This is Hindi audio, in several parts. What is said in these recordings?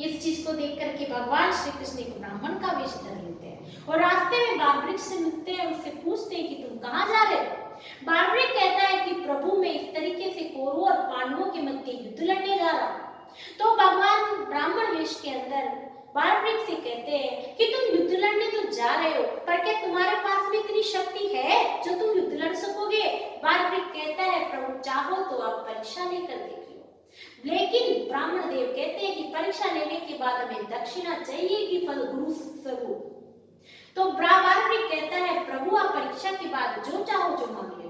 इस चीज को देख करके भगवान श्री कृष्ण एक ब्राह्मण का वेश धर लेते हैं और रास्ते में बालवृक्ष से मिलते हैं, उससे पूछते हैं कि तुम कहाँ जा रहे हो। बालवृक्ष कहता है कि प्रभु मैं इस तरीके से कौरवों और पांडवों के मध्य युद्ध लड़ने जा रहा हूँ। तो भगवान ब्राह्मण वेश के अंदर बालवृक्ष से कहते हैं कि तुम युद्ध लड़ने तो जा रहे हो, पर क्या तुम्हारे पास भी इतनी शक्ति है जो तुम युद्ध लड़ सकोगे। बालवृक्ष कहता है प्रभु चाहो तो आप परीक्षा लेकर देख लो। लेकिन ब्राह्मण देव कहते हैं कि परीक्षा लेने के बाद हमें दक्षिणा चाहिए कि फल गुरु स्वरूप। तो बालवृक्ष कहता है प्रभु आप परीक्षा के बाद जो चाहो जो मांग लेना।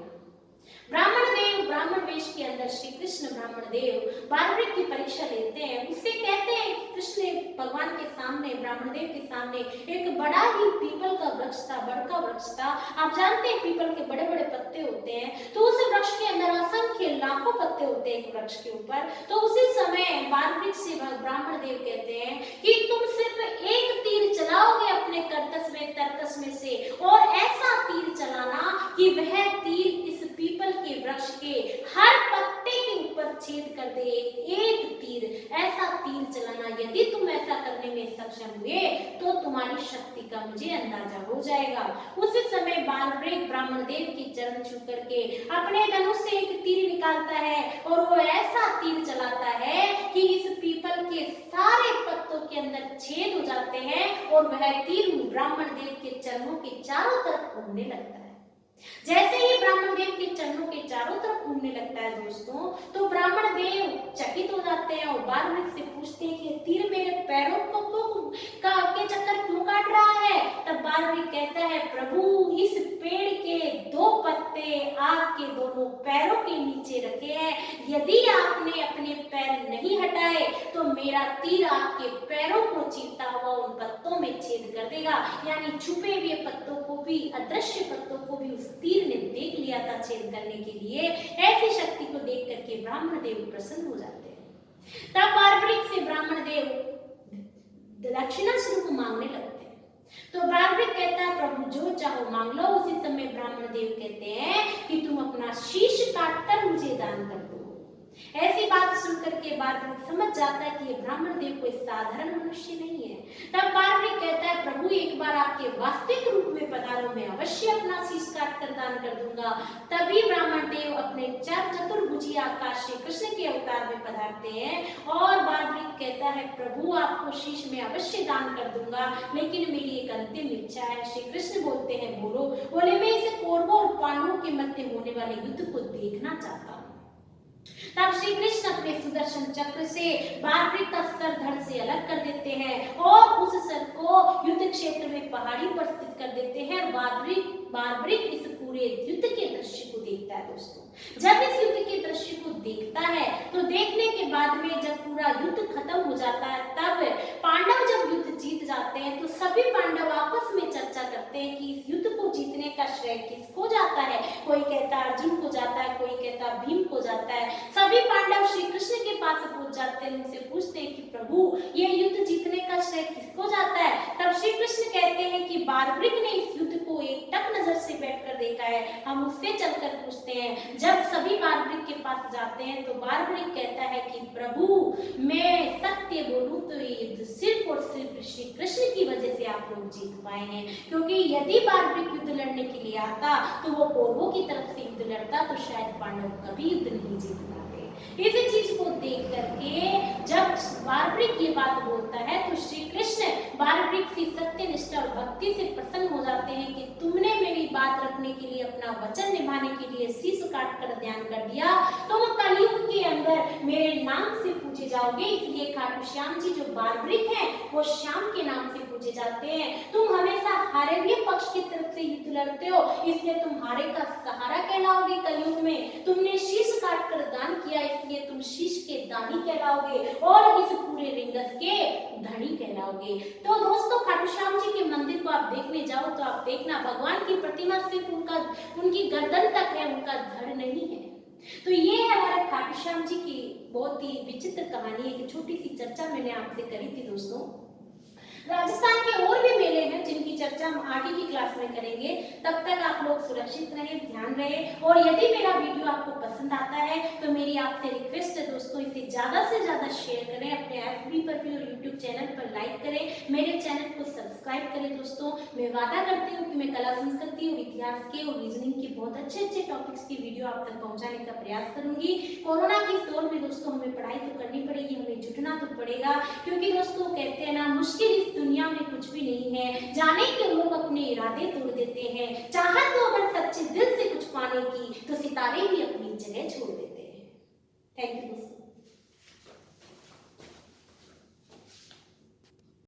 ब्राह्मण देव ब्राह्मण वेश के अंदर श्री कृष्ण ब्राह्मण देव बालवृक्ष की परीक्षा लेते हैं। उससे कहते हैं कृष्ण भगवान के सामने ब्राह्मण देव के सामने एक बड़ा ही पीपल का वृक्ष था, बड़का वृक्ष था। आप जानते हैं पीपल के बड़े बड़े पत्ते होते हैं, तो उस वृक्ष के अंदर असंख्य लाखों पत्ते होते हैं एक वृक्ष के ऊपर। तो उसी समय बालवृक्ष से ब्राह्मण देव कहते हैं कि तुम सिर्फ एक तीर चलाओगे अपने कर्कश में तरकश में से, और ऐसा तीर चलाना कि वह तीर इस पीपल के वृक्ष के हर पत्ते के ऊपर छेद कर दे। एक तीर, ऐसा तीर चलाना। यदि तुम ऐसा करने में सक्षम हुए तो तुम्हारी शक्ति का मुझे अंदाजा हो जाएगा। उसी समय बालवृक्ष ब्राह्मण देव की चरण छू करके अपने धनुष से एक तीर निकालता है और वो ऐसा तीर चलाता है कि इस पीपल के सारे पत्तों के अंदर छेद हो जाते हैं और वह तीर ब्राह्मण देव के चरणों के चारों तरफ घूमने लगता है। जैसे ही ब्राह्मण देव के चरणों के चारों तरफ घूमने लगता है दोस्तों, तो ब्राह्मण देव चकित हो जाते हैं और बालवृक्ष से पूछते हैं कि तीर मेरे पैरों के चक्कर क्यों काट रहा है। तब बालवृक्ष कहता है प्रभु इस पेड़ के दो पत्ते आपके दोनों पैरों के नीचे रखे हैं, यदि आपने अपने पैर नहीं हटाए तो मेरा तीर आपके पैरों को चीरता हुआ उन पत्तों में छेद कर देगा। यानी छुपे हुए पत्तों को भी, अदृश्य पत्तों को भी उस तीर ने देख लिया था छेद करने के लिए। ऐसी शक्ति को देख करके ब्राह्मण देव प्रसन्न हो जाते हैं। तब बालवृक्ष से ब्राह्मण देव दक्षिणा स्वरूप मांगने लगते हैं। तो बालवृक्ष कहता है प्रभु जो चाहो मांग लो। उसी समय ब्राह्मण देव कहते हैं कि तुम अपना शीश काटकर मुझे दान कर दो। ऐसी बात सुनकर के बालवृक्ष समझ जाता है कि ये ब्राह्मण देव कोई साधारण मनुष्य नहीं है। तब बालवृक्ष कहता है प्रभु एक बार आपके वास्तविक रूप में पधारो, मैं अवश्य अपना शीश काट कर दान कर दूंगा। तभी ब्राह्मण देव अपने चतुर्भुजी आकाश श्री कृष्ण के अवतार में पधारते हैं और बालवृक्ष कहता है प्रभु आपको शीश में अवश्य दान कर दूंगा, लेकिन मेरी एक अंतिम इच्छा है। श्री कृष्ण बोलते हैं बोलो। बोले मैं इसे कौरवों और पांडवों के मध्य होने वाले युद्ध को देखना चाहता हूँ। तब श्री कृष्ण अपने सुदर्शन चक्र से बालवृक्ष का सर धड़ से अलग कर देते हैं और उस सर को युद्ध क्षेत्र में पहाड़ी पर स्थित कर देते हैं। बालवृक्ष इस पूरे युद्ध के दृश्य को देखता है दोस्तों। जब इस युद्ध के दृश्य को देखता है तो देखने के बाद में जब पूरा युद्ध खत्म हो जाता है, तब पांडव जब युद्ध जीत जाते हैं तो सभी पांडव आपस में चर्चा करते हैं कि इस युद्ध को जीतने का श्रेय किसको जाता है। कोई कहता है अर्जुन को जाता है, कोई कहता है भीम को जाता है। सभी पांडव श्री कृष्ण के पास पहुंच जाते हैं, उनसे पूछते हैं कि प्रभु ये युद्ध जीतने का श्रेय किसको जाता है। तब श्री कृष्ण कहते हैं कि बालवृक्ष ने इस युद्ध को एक टक नजर से बैठकर देखा है, हम उससे चलकर पूछते हैं। जब सभी बालवृक्ष के पास जाते हैं तो बालवृक्ष कहता है कि प्रभु मैं सत्य बोलूं तो ये युद्ध सिर्फ और सिर्फ श्री कृष्ण की वजह से आप लोग जीत पाए हैं, क्योंकि यदि बालवृक्ष युद्ध लड़ने के लिए आता तो वो कौरवों की तरफ से युद्ध लड़ता तो शायद पांडव कभी युद्ध नहीं जीत पाते। इसी चीज को देख करके जब बालवृक्ष ये बात बोलता है तो श्री कृष्ण बालवृक्ष की सत्यनिष्ठा और भक्ति से प्रसन्न हो जाते हैं कि तुमने मेरी बात रखने के लिए, अपना वचन निभाने के लिए शीश काट कर ध्यान कर दिया, तुम कलयुग के अंदर मेरे नाम से पूजे जाओगे। इसलिए खाटू श्याम जी जो बालवृक्ष हैं वो श्याम के नाम से पूजे जाते हैं। तुम हमेशा हारे हुए पक्ष की तरफ से युद्ध लड़ते हो, इसलिए तुम हारे का सहारा कहलाओगे कलयुग में। तुमने शीश काट कर दान किया, इसलिए तुम शीश के दानी कहलाओगे और इस पूरे रिंगस के धनी कहलाओगे। तो दोस्तों खाटू श्याम जी के मंदिर को आप देखने जाओ तो आप देखना भगवान की प्रतिमा सिर्फ उनकी गर्दन तक है, उनका धड़ नहीं है। तो ये है हमारे खाटू श्याम जी की बहुत ही विचित्र कहानी। एक छोटी सी चर्चा मैंने आपसे करी थी दोस्तों। राजस्थान के और भी मेले हैं जिनकी चर्चा हम आगे की क्लास में करेंगे। तब तक आप लोग सुरक्षित रहें, ध्यान रहे। और यदि मेरा वीडियो आपको पसंद आता है तो मेरी आपसे रिक्वेस्ट है दोस्तों, इसे ज्यादा से ज्यादा शेयर करें अपने FB पर भी और यूट्यूब चैनल पर लाइक करें, मेरे चैनल को सब्सक्राइब करें दोस्तों। मैं वादा करती हूँ कि मैं कला संस्कृति और इतिहास के और रीजनिंग के बहुत अच्छे टॉपिक्स की वीडियो आप तक पहुंचाने का प्रयास करूंगी। कोरोना के इस दौर में दोस्तों हमें पढ़ाई तो करनी पड़ेगी, हमें जुटना तो पड़ेगा, क्योंकि दोस्तों कहते हैं ना, मुश्किल इस दुनिया में कुछ भी नहीं है। जाने के लोग अपने इरादे तोड़ देते हैं, चाहत तो अगर सच्चे दिल से कुछ पाने की तो सितारे भी अपनी जगह छोड़ देते हैं। थैंक यू दोस्तों।